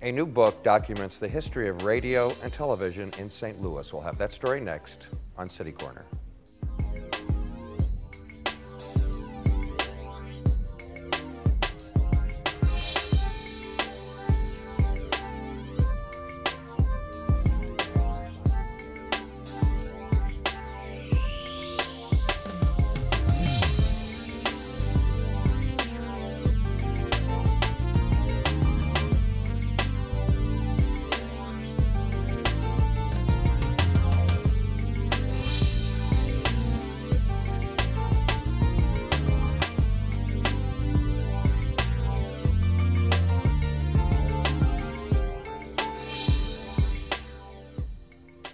A new book documents the history of radio and television in St. Louis. We'll have that story next on City Corner.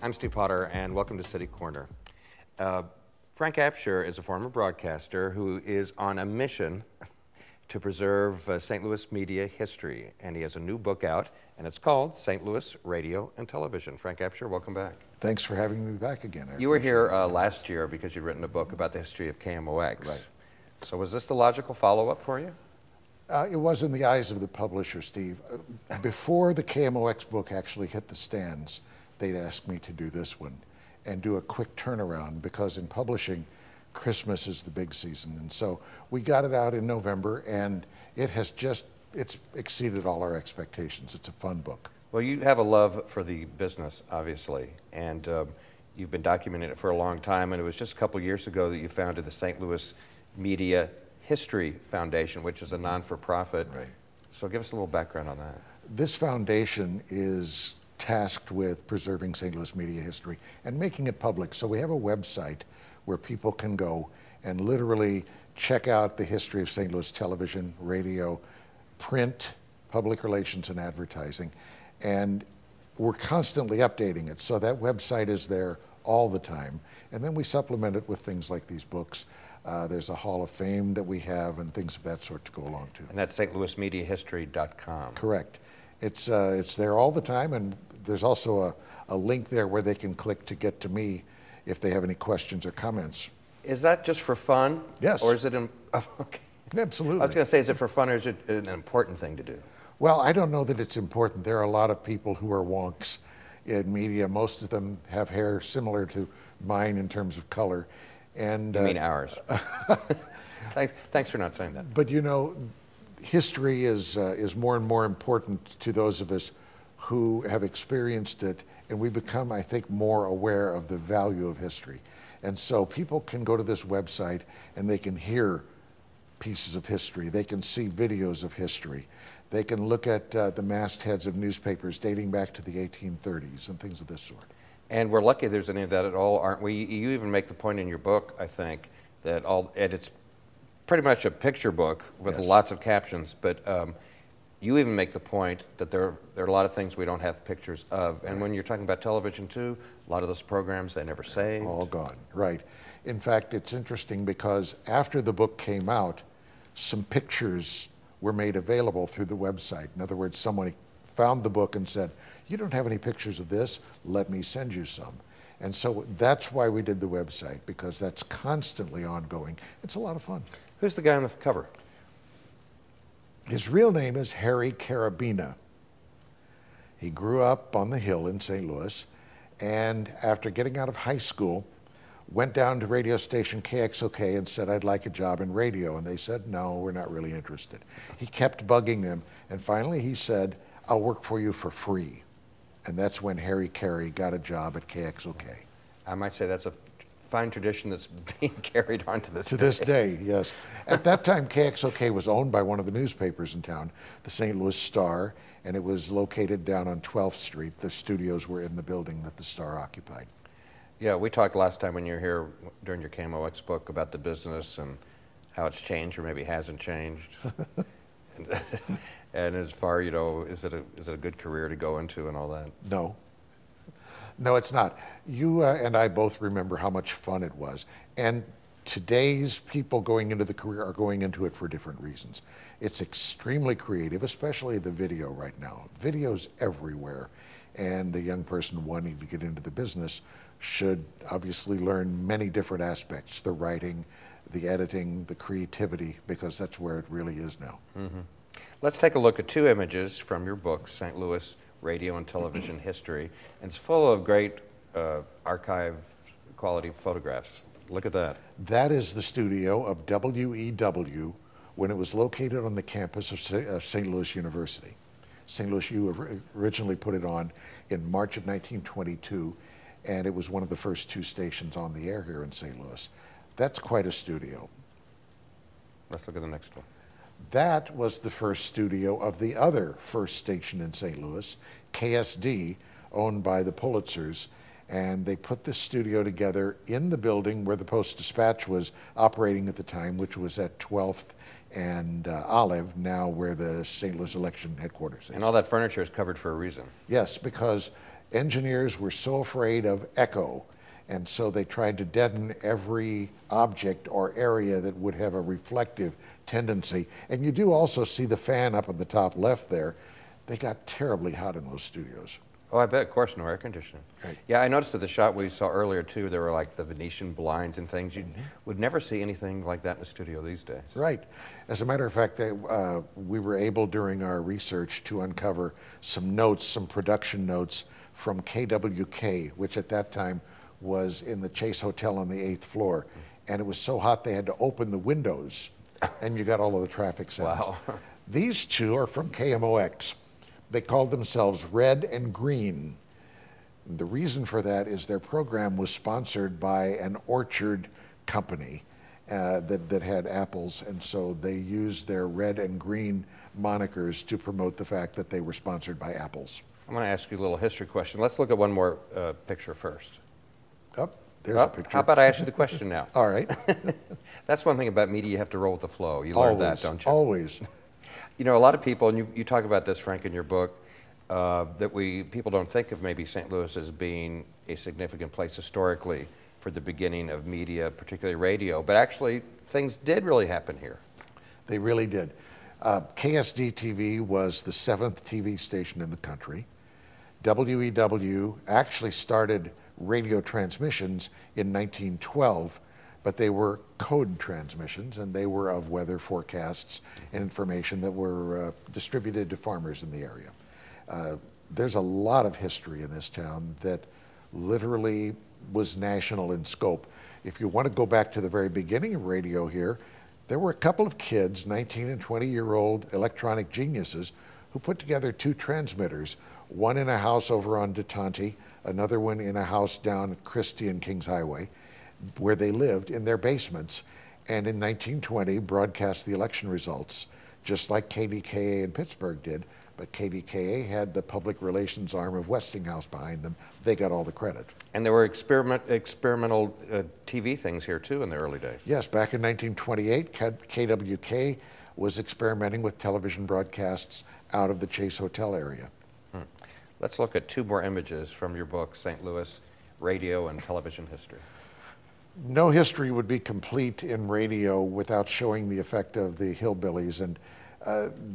I'm Steve Potter, and welcome to City Corner. Frank Absher is a former broadcaster who is on a mission to preserve St. Louis media history, and he has a new book out, and it's called St. Louis Radio and Television. Frank Absher, welcome back. Thanks for having me back again. You were here last year because you'd written a book about the history of KMOX. Right. So was this the logical follow-up for you? It was in the eyes of the publisher, Steve. Before the KMOX book actually hit the stands, they'd asked me to do this one and do a quick turnaround, because in publishing, Christmas is the big season. And so we got it out in November, and it's exceeded all our expectations. It's a fun book. Well, you have a love for the business, obviously, and you've been documenting it for a long time, and it was just a couple years ago that you founded the St. Louis Media History Foundation, which is a non-for-profit. Right. So give us a little background on that. This foundation is tasked with preserving St. Louis media history and making it public. So we have a website where people can go and literally check out the history of St. Louis television, radio, print, public relations, and advertising. And we're constantly updating it. So that website is there all the time. And then we supplement it with things like these books. There's a Hall of Fame that we have and things of that sort to go along to. And that's stlouismediahistory.com. Correct. It's there all the time, and there's also a link there where they can click to get to me if they have any questions or comments. Is that just for fun? Yes. Or is it, oh, okay. Absolutely. I was going to say, is it for fun, or is it an important thing to do? Well, I don't know that it's important. There are a lot of people who are wonks in media. Most of them have hair similar to mine in terms of color. And you mean ours. Thanks for not saying that. But you know, history is more and more important to those of us who have experienced it, and we become, I think, more aware of the value of history. And so people can go to this website and they can hear pieces of history. They can see videos of history. They can look at the mastheads of newspapers dating back to the 1830s and things of this sort. And we're lucky there's any of that at all, aren't we? You even make the point in your book, I think, that it's pretty much a picture book with Yes. lots of captions, but you even make the point that there are a lot of things we don't have pictures of. And when you're talking about television too, a lot of those programs they never saved. All gone, right. In fact, it's interesting because after the book came out, some pictures were made available through the website. In other words, someone found the book and said, "You don't have any pictures of this, let me send you some." And so that's why we did the website, because that's constantly ongoing. It's a lot of fun. Who's the guy on the cover? His real name is Harry Carabina. He grew up on the Hill in St. Louis, and after getting out of high school, went down to radio station KXOK and said, "I'd like a job in radio." And they said, "No, we're not really interested." He kept bugging them, and finally he said, "I'll work for you for free." And that's when Harry Carey got a job at KXOK. I might say that's a fine tradition that's being carried on to this day. To this day, yes. At that time, KXOK was owned by one of the newspapers in town, the St. Louis Star, and it was located down on 12th Street. The studios were in the building that the Star occupied. Yeah, we talked last time when you were here during your KMOX book about the business and how it's changed or maybe hasn't changed. And as far, you know, is it a good career to go into and all that? No. No, it's not. You and I both remember how much fun it was. And today's people going into the career are going into it for different reasons. It's extremely creative, especially the video right now. Video's everywhere. And a young person wanting to get into the business should obviously learn many different aspects, the writing, the editing, the creativity, because that's where it really is now. Mm-hmm. Let's take a look at two images from your book, St. Louis Radio and Television History. And it's full of great archive quality photographs. Look at that. That is the studio of WEW when it was located on the campus of St. Louis University. St. Louis U originally put it on in March of 1922, and it was one of the first two stations on the air here in St. Louis. That's quite a studio. Let's look at the next one. That was the first studio of the other first station in St. Louis, KSD, owned by the Pulitzers, and they put this studio together in the building where the Post-Dispatch was operating at the time, which was at 12th and Olive, now where the St. Louis election headquarters is. And all that furniture is covered for a reason. Yes, because engineers were so afraid of echo, and so they tried to deaden every object or area that would have a reflective tendency. And you do also see the fan up at the top left there. They got terribly hot in those studios. Oh, I bet, of course, no air conditioning. Right. Yeah, I noticed that the shot we saw earlier, too, there were like the Venetian blinds and things. You would never see anything like that in the studio these days. Right. As a matter of fact, we were able during our research to uncover some notes, some production notes from KWK, which at that time was in the Chase Hotel on the 8th floor. And it was so hot they had to open the windows, and you got all of the traffic sounds. Wow. These two are from KMOX. They called themselves Red and Green. The reason for that is their program was sponsored by an orchard company that had apples, and so they used their Red and Green monikers to promote the fact that they were sponsored by apples. I'm going to ask you a little history question. Let's look at one more picture first. Oh, there's a picture. How about I ask you the question now? All right. That's one thing about media, you have to roll with the flow. You learned that, don't you? Always. You know, a lot of people, and you talk about this, Frank, in your book, that people don't think of maybe St. Louis as being a significant place historically for the beginning of media, particularly radio, but actually things did really happen here. They really did. KSD TV was the 7th TV station in the country. WEW actually started radio transmissions in 1912, but they were code transmissions, and they were of weather forecasts and information that were distributed to farmers in the area. There's a lot of history in this town that literally was national in scope. If you want to go back to the very beginning of radio here, there were a couple of kids, 19 and 20-year-old electronic geniuses, who put together two transmitters, one in a house over on DeTante, another one in a house down at Christie and Kings Highway, where they lived in their basements, and in 1920 broadcast the election results, just like KDKA in Pittsburgh did, but KDKA had the public relations arm of Westinghouse behind them. They got all the credit. And there were experimental TV things here too in the early days. Yes, back in 1928, KWK was experimenting with television broadcasts out of the Chase Hotel area. Let's look at two more images from your book, St. Louis Radio and Television History. No history would be complete in radio without showing the effect of the hillbillies, and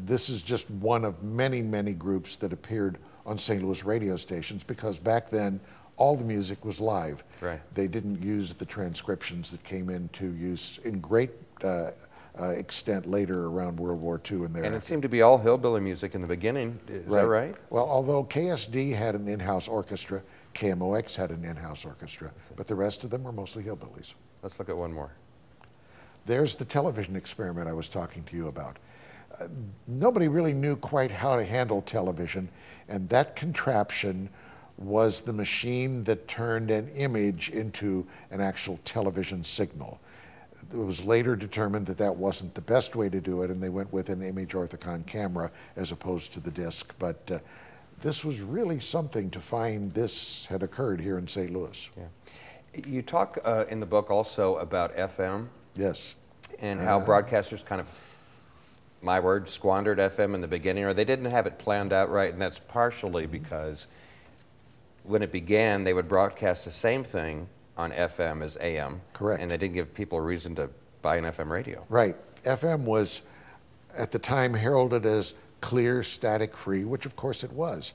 this is just one of many, many groups that appeared on St. Louis radio stations, because back then all the music was live. Right. They didn't use the transcriptions that came into use in great extent later around World War II and thereafter. And it seemed to be all hillbilly music in the beginning, is that right? Well, although KSD had an in-house orchestra, KMOX had an in-house orchestra, but the rest of them were mostly hillbillies. Let's look at one more. There's the television experiment I was talking to you about. Nobody really knew quite how to handle television, and that contraption was the machine that turned an image into an actual television signal. It was later determined that that wasn't the best way to do it, and they went with an image orthicon camera as opposed to the disc, but this was really something to find this had occurred here in St. Louis. Yeah. You talk in the book also about FM. Yes. And how broadcasters kind of, my word, squandered FM in the beginning, or they didn't have it planned out right, and that's partially because when it began, they would broadcast the same thing on FM as AM. Correct. And they didn't give people a reason to buy an FM radio. Right. FM was, at the time, heralded as clear, static-free, which of course it was.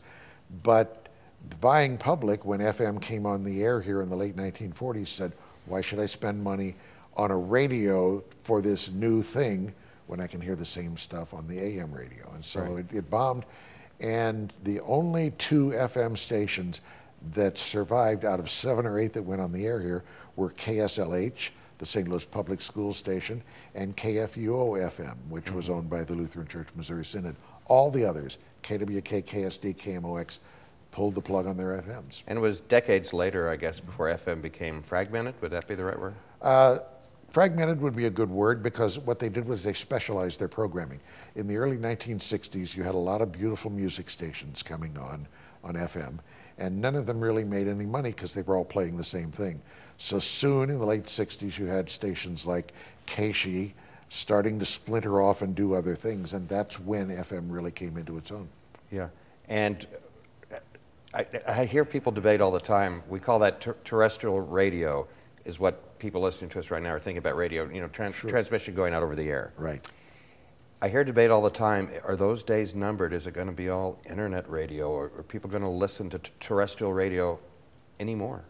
But the buying public, when FM came on the air here in the late 1940s, said, why should I spend money on a radio for this new thing when I can hear the same stuff on the AM radio. And so Right. it bombed. And the only 2 FM stations that survived out of 7 or 8 that went on the air here were KSLH, the St. Louis Public Schools station, and KFUO-FM, which was owned by the Lutheran Church Missouri Synod. All the others, KWK, KSD, KMOX, pulled the plug on their FMs. And it was decades later, I guess, before FM became fragmented. Would that be the right word? Fragmented would be a good word, because what they did was they specialized their programming. In the early 1960s, you had a lot of beautiful music stations coming on FM, and none of them really made any money because they were all playing the same thing. So soon in the late 60s, you had stations like KSHE starting to splinter off and do other things, and that's when FM really came into its own. Yeah, and I hear people debate all the time. We call that terrestrial radio, is what people listening to us right now are thinking about radio, you know, transmission going out over the air. Right. I hear debate all the time, are those days numbered? Is it going to be all internet radio, or are people going to listen to terrestrial radio anymore?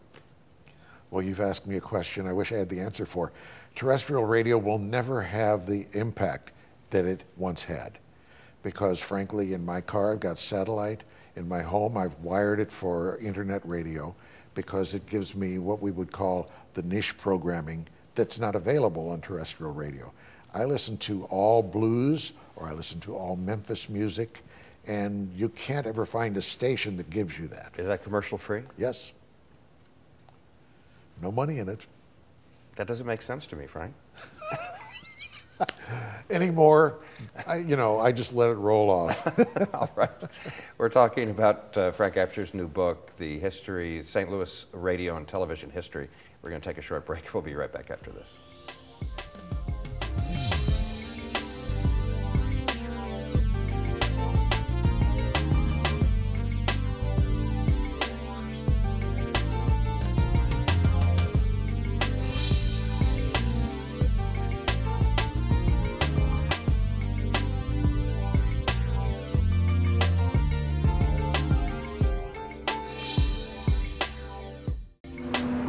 Well, you've asked me a question I wish I had the answer for. Terrestrial radio will never have the impact that it once had, because frankly, in my car, I've got satellite. In my home, I've wired it for internet radio, because it gives me what we would call the niche programming that's not available on terrestrial radio. I listen to all blues, or I listen to all Memphis music, and you can't ever find a station that gives you that. Is that commercial free? Yes. No money in it. That doesn't make sense to me, Frank. Anymore, I just let it roll off. All right. We're talking about Frank Absher's new book, The History, St. Louis Radio and Television History. We're going to take a short break. We'll be right back after this.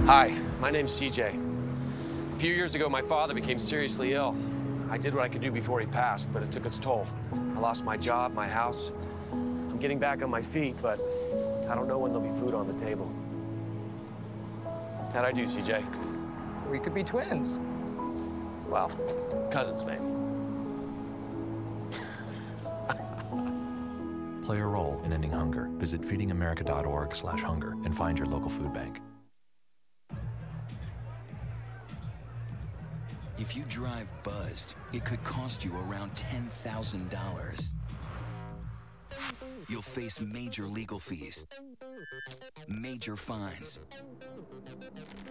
Hi, my name's CJ. A few years ago, my father became seriously ill. I did what I could do before he passed, but it took its toll. I lost my job, my house. I'm getting back on my feet, but I don't know when there'll be food on the table. How'd I do, CJ? We could be twins. Well, cousins, maybe. Play a role in ending hunger. Visit feedingamerica.org/hunger and find your local food bank. If you drive buzzed, it could cost you around $10,000. You'll face major legal fees, major fines,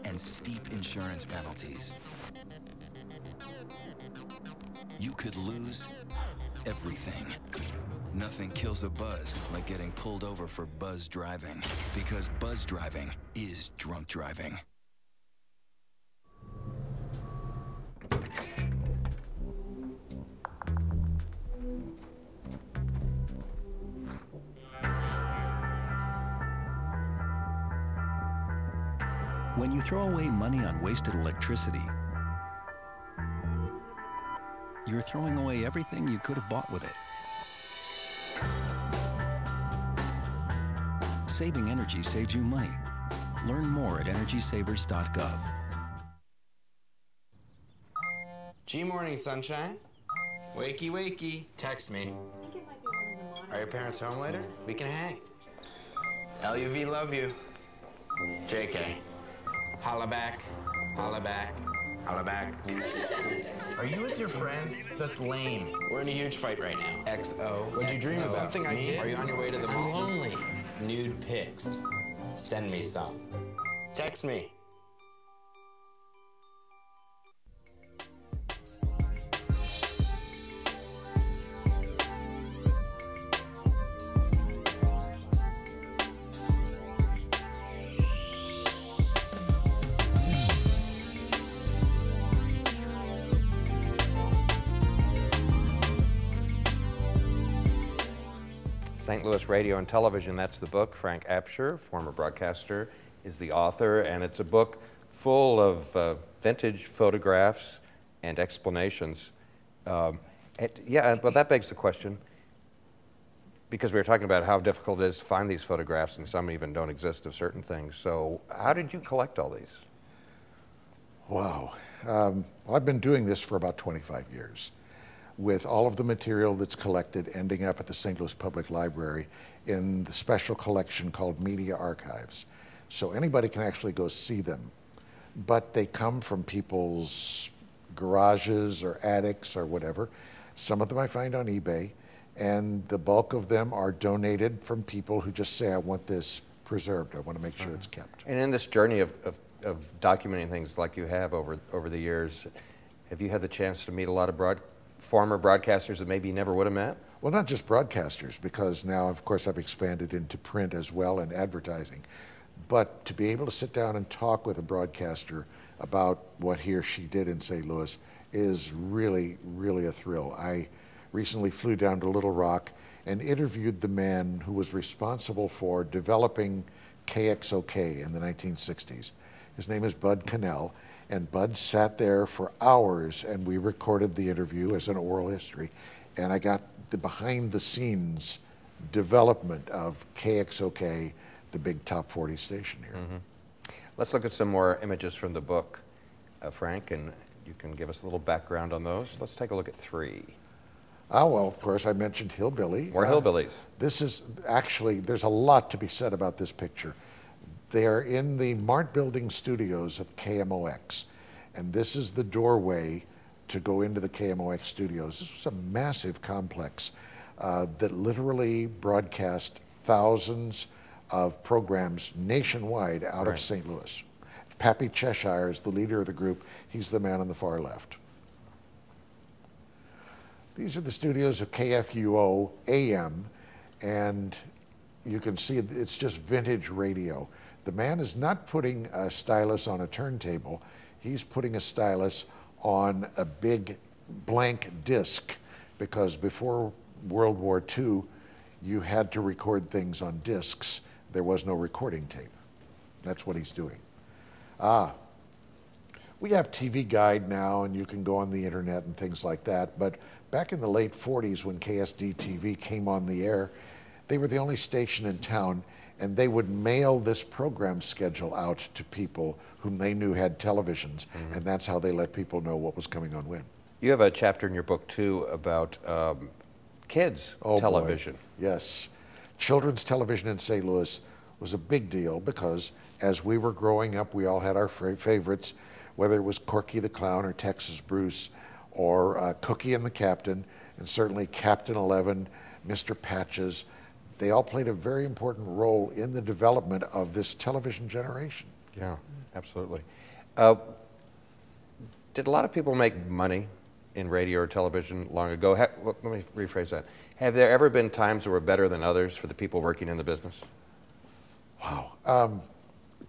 and steep insurance penalties. You could lose everything. Nothing kills a buzz like getting pulled over for buzz driving, because buzz driving is drunk driving. When you throw away money on wasted electricity, you're throwing away everything you could have bought with it. Saving energy saves you money. Learn more at energysavers.gov. G-morning, sunshine. Wakey, wakey. Text me. Are your parents home later? We can hang. LUV, love you. JK. Holla back. Holla back. Holla back. Are you with your friends? That's lame. We're in a huge fight right now. XO. What'd you dream about? Something I did. Are you on your way to the mall? I'm lonely. Nude pics. Send me some. Text me. St. Louis Radio and Television, that's the book. Frank Absher, former broadcaster, is the author, and it's a book full of vintage photographs and explanations. And Yeah, but that begs the question, because we were talking about how difficult it is to find these photographs, and some even don't exist of certain things. So how did you collect all these? Wow. Well, I've been doing this for about 25 years, with all of the material that's collected ending up at the St. Louis Public Library in the special collection called Media Archives. So anybody can actually go see them, but they come from people's garages or attics or whatever. Some of them I find on eBay, and the bulk of them are donated from people who just say, I want this preserved, I want to make sure it's kept. And in this journey of documenting things like you have over the years, have you had the chance to meet a lot of former broadcasters that maybe you never would have met? Well, not just broadcasters, because now, of course, I've expanded into print as well and advertising. But to be able to sit down and talk with a broadcaster about what he or she did in St. Louis is really, really a thrill. I recently flew down to Little Rock and interviewed the man who was responsible for developing KXOK in the 1960s. His name is Bud Cannell, and Bud sat there for hours, and we recorded the interview as an oral history, and I got the behind-the-scenes development of KXOK, the big top 40 station here. Mm-hmm. Let's look at some more images from the book, Frank, and you can give us a little background on those. Let's take a look at 3. Oh, well, of course, I mentioned Hillbilly. More hillbillies. This is actually, there's a lot to be said about this picture. They're in the Mart Building studios of KMOX, and this is the doorway to go into the KMOX studios. This was a massive complex that literally broadcast thousands of programs nationwide out of St. Louis. Pappy Cheshire is the leader of the group. He's the man on the far left. These are the studios of KFUO AM, and you can see it's just vintage radio. The man is not putting a stylus on a turntable. He's putting a stylus on a big blank disc, because before World War II, you had to record things on discs. There was no recording tape. That's what he's doing. We have TV Guide now, and you can go on the internet and things like that, but back in the late 40s when KSD-TV came on the air, they were the only station in town, and they would mail this program schedule out to people whom they knew had televisions, and that's how they let people know what was coming on when. You have a chapter in your book, too, about kids' television. Boy. Yes. Children's television in St. Louis was a big deal because as we were growing up, we all had our favorites, whether it was Corky the Clown or Texas Bruce or Cookie and the Captain, and certainly Captain 11, Mr. Patches. They all played a very important role in the development of this television generation. Yeah, absolutely. Did a lot of people make money in radio or television long ago? Let me rephrase that. Have there ever been times that were better than others for the people working in the business? Wow.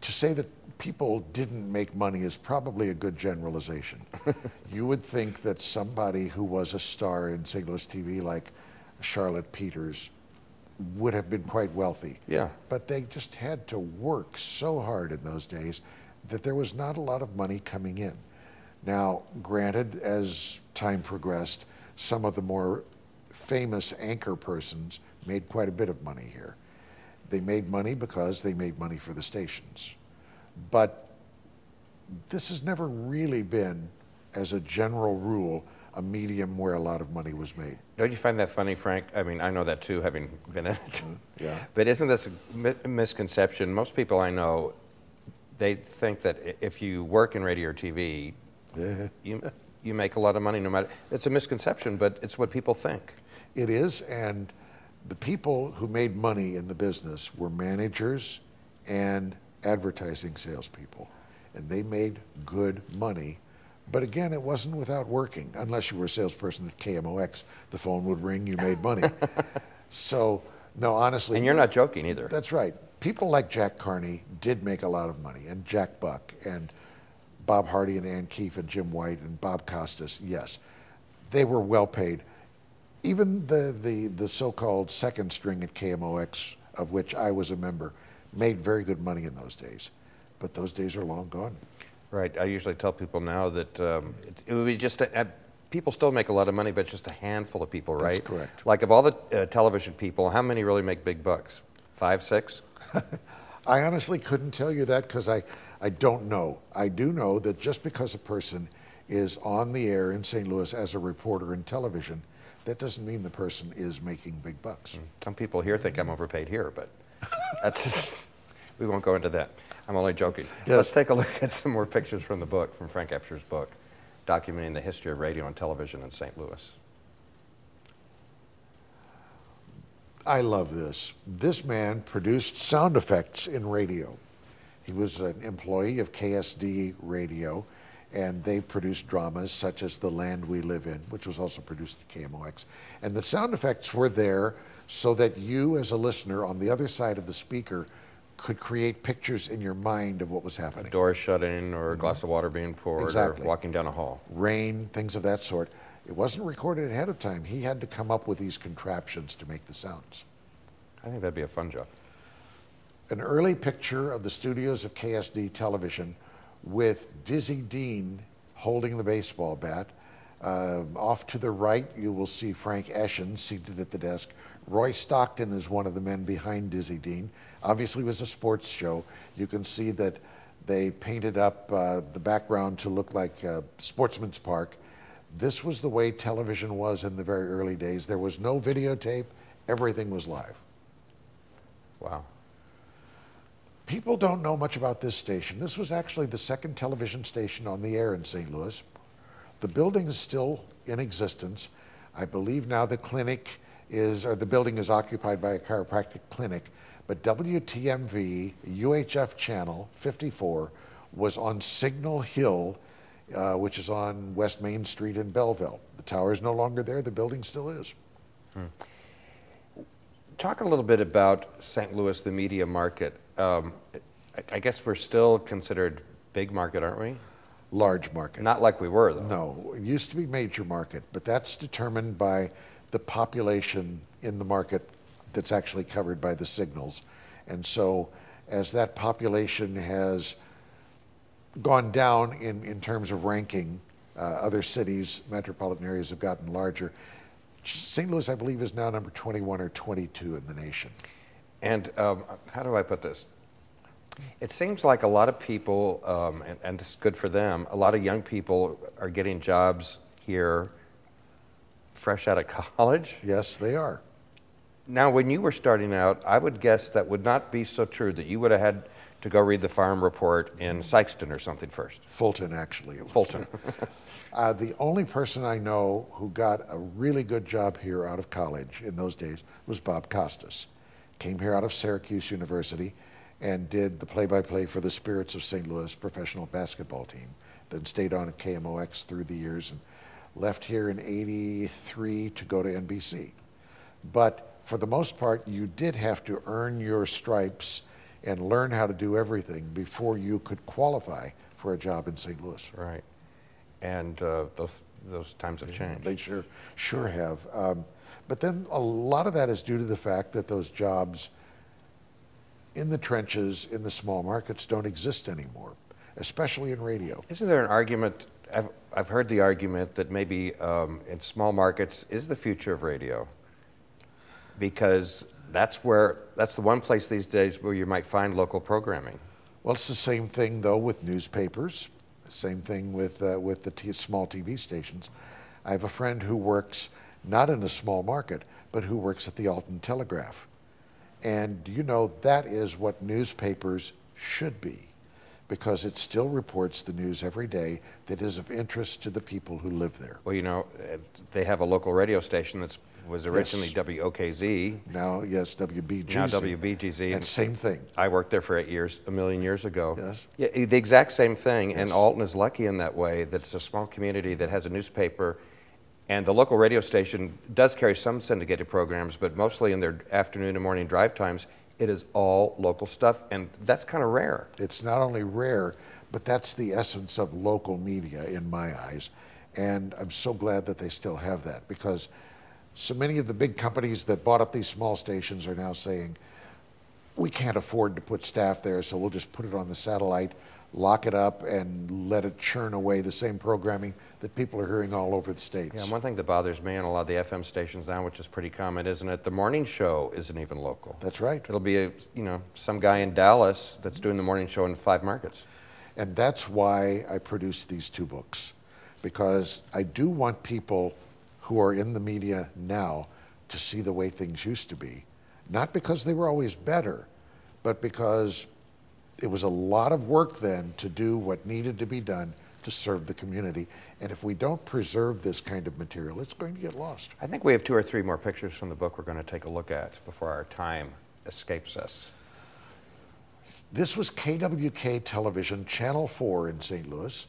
To say that people didn't make money is probably a good generalization. You would think that somebody who was a star in St. Louis TV like Charlotte Peters would have been quite wealthy. Yeah. But they just had to work so hard in those days that there was not a lot of money coming in. Now, granted, as time progressed, some of the more famous anchor persons made quite a bit of money here. They made money because they made money for the stations. But this has never really been, as a general rule, a medium where a lot of money was made. Don't you find that funny, Frank? I mean, I know that too, having been in it. Yeah. But isn't this a misconception? Most people I know, they think that if you work in radio or TV, you make a lot of money no matter. It's a misconception, but it's what people think. It is, and the people who made money in the business were managers and advertising salespeople, and they made good money. But again, it wasn't without working. Unless you were a salesperson at KMOX, the phone would ring, you made money. So, no, honestly. And you're not joking either. That's right. People like Jack Carney did make a lot of money, and Jack Buck, and Bob Hardy, and Ann Keefe, and Jim White, and Bob Costas, yes. They were well paid. Even the so-called second string at KMOX, of which I was a member, made very good money in those days. But those days are long gone. Right. I usually tell people now that it would be just people still make a lot of money, but just a handful of people, right? That's correct. Like of all the television people, how many really make big bucks? 5, 6? I honestly couldn't tell you that because I don't know. I do know that just because a person is on the air in St. Louis as a reporter in television, that doesn't mean the person is making big bucks. Some people here think I'm overpaid here, but that's just, we won't go into that. I'm only joking. Yes. Let's take a look at some more pictures from the book, from Frank Absher's book, documenting the history of radio and television in St. Louis. I love this. This man produced sound effects in radio. He was an employee of KSD Radio, and they produced dramas such as The Land We Live In, which was also produced at KMOX. And the sound effects were there so that you, as a listener on the other side of the speaker, could create pictures in your mind of what was happening. Doors shutting, or a glass of water being poured, Exactly. or walking down a hall. Rain, things of that sort. It wasn't recorded ahead of time. He had to come up with these contraptions to make the sounds. I think that'd be a fun job. An early picture of the studios of KSD television with Dizzy Dean holding the baseball bat. Off to the right, you will see Frank Absher seated at the desk. Roy Stockton is one of the men behind Dizzy Dean. Obviously, it was a sports show. You can see that they painted up the background to look like Sportsman's Park. This was the way television was in the very early days. There was no videotape. Everything was live. Wow. People don't know much about this station. This was actually the second television station on the air in St. Louis. The building is still in existence. I believe now the clinic is, or the building is occupied by a chiropractic clinic, but WTMV, UHF channel 54, was on Signal Hill, which is on West Main Street in Belleville. The tower is no longer there, the building still is. Talk a little bit about St. Louis, the media market. I guess we're still considered big market, aren't we? Large market. Not like we were, though. No, it used to be major market, but that's determined by the population in the market that's actually covered by the signals. And so as that population has gone down in terms of ranking, other cities, metropolitan areas have gotten larger. St. Louis, I believe, is now number 21 or 22 in the nation. And how do I put this? It seems like a lot of people, and this is good for them, a lot of young people are getting jobs here fresh out of college. Yes, they are. Now, when you were starting out, I would guess that would not be so true, that you would have had to go read the Farm Report in Sykeston or something first. Fulton, actually. It was. Fulton. The only person I know who got a really good job here out of college in those days was Bob Costas. Came here out of Syracuse University and did the play-by-play for the Spirits of St. Louis professional basketball team. Then stayed on at KMOX through the years and left here in '83 to go to NBC. But for the most part, you did have to earn your stripes and learn how to do everything before you could qualify for a job in St. Louis. Right. And those times have changed. They sure have. But then a lot of that is due to the fact that those jobs in the trenches, in the small markets, don't exist anymore, especially in radio. Isn't there an argument, I've heard the argument that maybe in small markets is the future of radio, because that's the one place these days where you might find local programming. Well, it's the same thing, though, with newspapers. Same thing with the small TV stations. I have a friend who works not in a small market, but who works at the Alton Telegraph. And you know, that is what newspapers should be, because it still reports the news every day that is of interest to the people who live there. Well, you know, they have a local radio station that was originally Yes. WOKZ. Now, yes, WBGZ. Now WBGZ. And same thing. I worked there for 8 years, a million years ago. Yes. Yeah, the exact same thing. Yes. And Alton is lucky in that way that it's a small community that has a newspaper, and the local radio station does carry some syndicated programs, but mostly in their afternoon and morning drive times, it is all local stuff, and that's kind of rare. It's not only rare, but that's the essence of local media in my eyes. And I'm so glad that they still have that, because so many of the big companies that bought up these small stations are now saying, we can't afford to put staff there, so we'll just put it on the satellite, lock it up, and let it churn away the same programming that people are hearing all over the States. Yeah, one thing that bothers me on a lot of the FM stations now, which is pretty common, isn't it? The morning show isn't even local. That's right. It'll be, some guy in Dallas that's doing the morning show in 5 markets. And that's why I produced these 2 books, because I do want people who are in the media now to see the way things used to be. Not because they were always better, but because it was a lot of work then to do what needed to be done to serve the community. And if we don't preserve this kind of material, it's going to get lost. I think we have 2 or 3 more pictures from the book we're going to take a look at before our time escapes us. This was KWK Television, Channel 4 in St. Louis.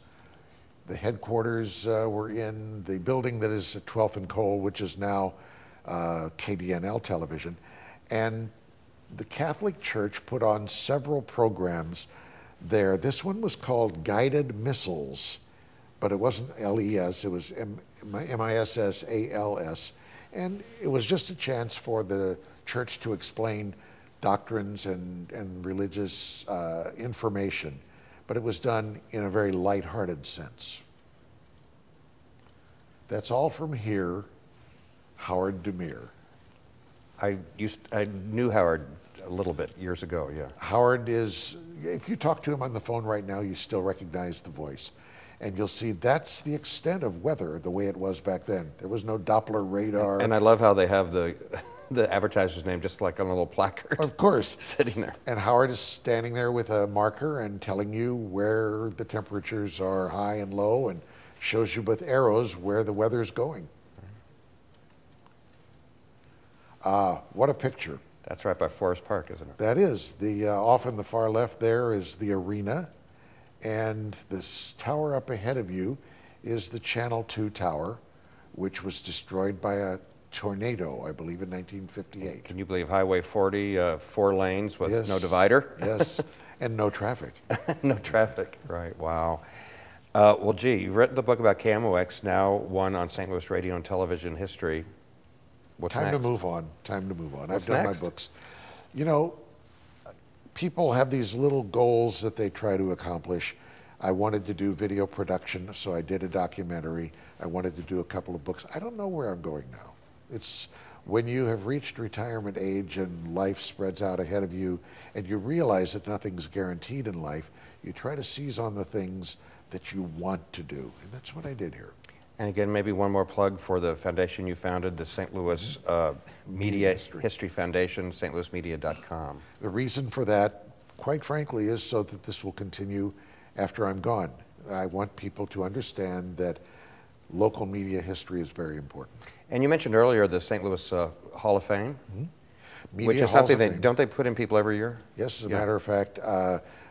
The headquarters were in the building that is at 12th and Cole, which is now KDNL Television. And the Catholic Church put on several programs there. This one was called Guided Missiles, but it wasn't LES, it was MISSALS. And it was just a chance for the church to explain doctrines and religious information, but it was done in a very lighthearted sense. That's all from here, Howard Demir. I knew Howard a little bit years ago, yeah. Howard is, if you talk to him on the phone right now, you still recognize the voice. And you'll see that's the extent of weather the way it was back then. There was no Doppler radar. And I love how they have the advertiser's name just like on a little placard. Of course. Sitting there. And Howard is standing there with a marker and telling you where the temperatures are high and low and shows you with arrows where the weather is going. What a picture. That's right by Forest Park, isn't it? That is. Off in the far left there is the arena, and this tower up ahead of you is the Channel 2 tower, which was destroyed by a tornado, I believe, in 1958. Can you believe Highway 40, 4 lanes with Yes. no divider? Yes, and no traffic. No traffic, right, wow. Well, gee, you've written the book about KMOX, now one on St. Louis radio and television history. What's Time next? to move on. Time to move on. What's I've done next? my books. You know, people have these little goals that they try to accomplish. I wanted to do video production, so I did a documentary. I wanted to do a couple of books. I don't know where I'm going now. It's when you have reached retirement age and life spreads out ahead of you and you realize that nothing's guaranteed in life, you try to seize on the things that you want to do. And that's what I did here. And again, maybe one more plug for the foundation you founded, the St. Louis Media History Foundation, stlouismedia.com. The reason for that, quite frankly, is so that this will continue after I'm gone. I want people to understand that local media history is very important. And you mentioned earlier the St. Louis Hall of Fame, Media which is Halls something of Fame. don't they put in people every year? Yes, as a Yeah. matter of fact,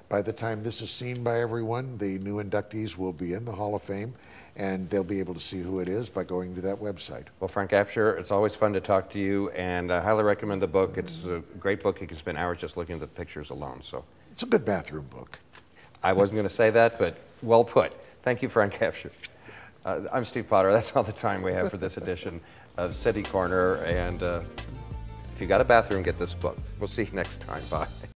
by the time this is seen by everyone, the new inductees will be in the Hall of Fame, and they'll be able to see who it is by going to that website. Well, Frank Absher, it's always fun to talk to you, and I highly recommend the book. It's a great book. You can spend hours just looking at the pictures alone. So It's a good bathroom book. I wasn't going to say that, but well put. Thank you, Frank Absher. I'm Steve Potter. That's all the time we have for this edition of City Corner, and if you got a bathroom, get this book. We'll see you next time. Bye.